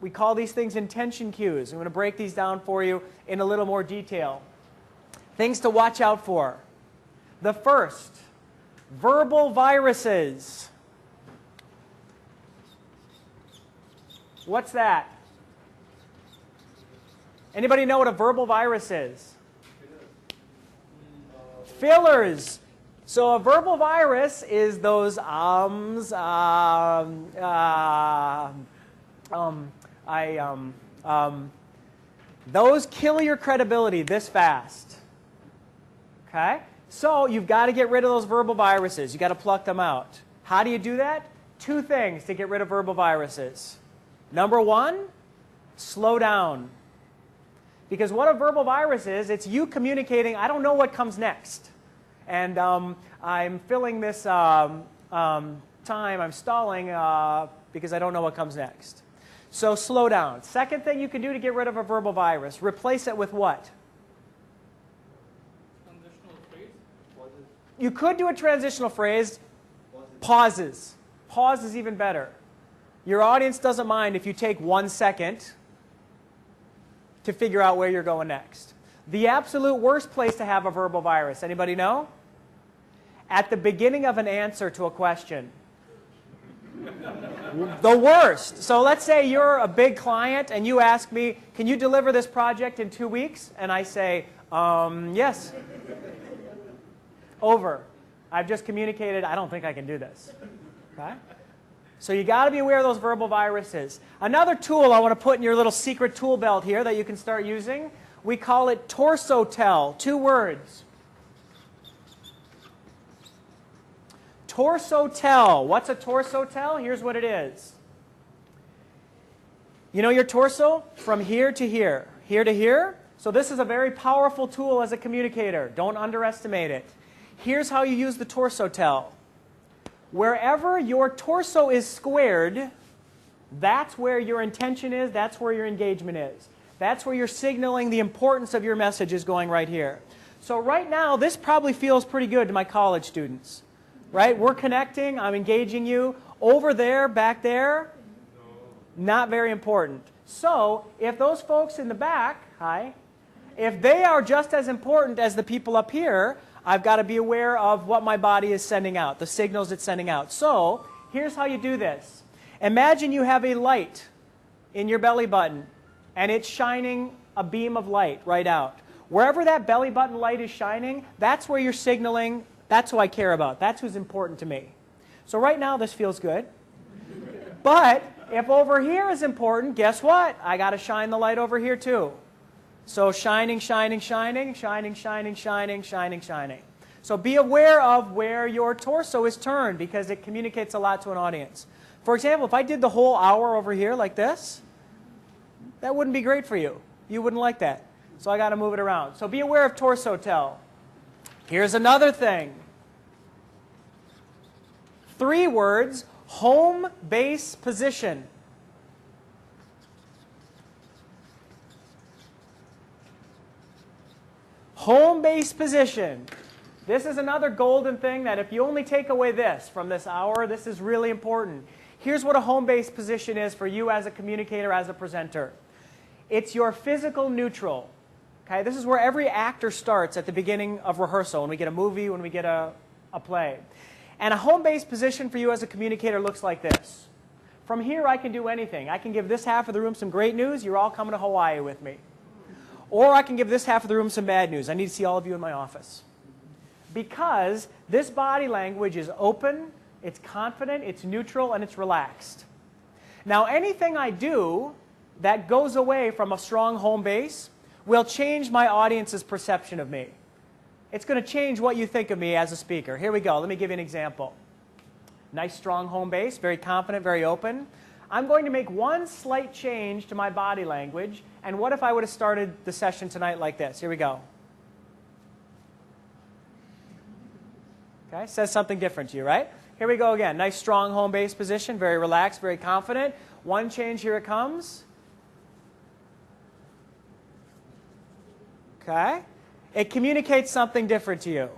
We call these things intention cues. I'm going to break these down for you in a little more detail. Things to watch out for. The first, verbal viruses. What's that? Anybody know what a verbal virus is? Fillers. So a verbal virus is those those kill your credibility this fast. Okay? So you've got to get rid of those verbal viruses. You've got to pluck them out. How do you do that? Two things to get rid of verbal viruses. Number one, slow down. Because what a verbal virus is, it's you communicating, I don't know what comes next. And I'm filling this time, I'm stalling because I don't know what comes next. So slow down. Second thing you can do to get rid of a verbal virus, replace it with what? Transitional phrase? Pauses. You could do a transitional phrase. Pauses. Pause is even better. Your audience doesn't mind if you take 1 second to figure out where you're going next. The absolute worst place to have a verbal virus, anybody know? At the beginning of an answer to a question. The worst. So let's say you're a big client and you ask me, can you deliver this project in 2 weeks? And I say, yes. Over. I've just communicated, I don't think I can do this. Okay? So you got to be aware of those verbal viruses. Another tool I want to put in your little secret tool belt here that you can start using, we call it torso tell. 2 words. Torso tell. What's a torso tell? Here's what it is. You know your torso? From here to here. Here to here. So this is a very powerful tool as a communicator. Don't underestimate it. Here's how you use the torso tell. Wherever your torso is squared, that's where your intention is, that's where your engagement is. That's where you're signaling the importance of your message is going right here. So right now, this probably feels pretty good to my college students. Right? We're connecting, I'm engaging you. Over there, back there, not very important. So if those folks in the back, hi, if they are just as important as the people up here, I've got to be aware of what my body is sending out, the signals it's sending out. So here's how you do this. Imagine you have a light in your belly button, and it's shining a beam of light right out. Wherever that belly button light is shining, that's where you're signaling, that's who I care about. That's who's important to me. So right now, this feels good. But if over here is important, guess what? I got to shine the light over here too. So shining, shining, shining, shining, shining, shining, shining, shining. So be aware of where your torso is turned because it communicates a lot to an audience. For example, if I did the whole hour over here like this, that wouldn't be great for you. You wouldn't like that. So I got to move it around. So be aware of torso tell. Here's another thing. 3 words, home base position. Home base position. This is another golden thing that if you only take away this from this hour, this is really important. Here's what a home base position is for you as a communicator, as a presenter. It's your physical neutral. Okay? This is where every actor starts at the beginning of rehearsal, when we get a movie, when we get a play. And a home base position for you as a communicator looks like this. From here, I can do anything. I can give this half of the room some great news. You're all coming to Hawaii with me. Or I can give this half of the room some bad news. I need to see all of you in my office. Because this body language is open, it's confident, it's neutral, and it's relaxed. Now, anything I do that goes away from a strong home base will change my audience's perception of me. It's going to change what you think of me as a speaker. Here we go. Let me give you an example. Nice, strong home base, very confident, very open. I'm going to make one slight change to my body language. And what if I would have started the session tonight like this? Here we go. Okay, says something different to you, right? Here we go again. Nice, strong home base position, very relaxed, very confident. One change, here it comes. Okay? It communicates something different to you.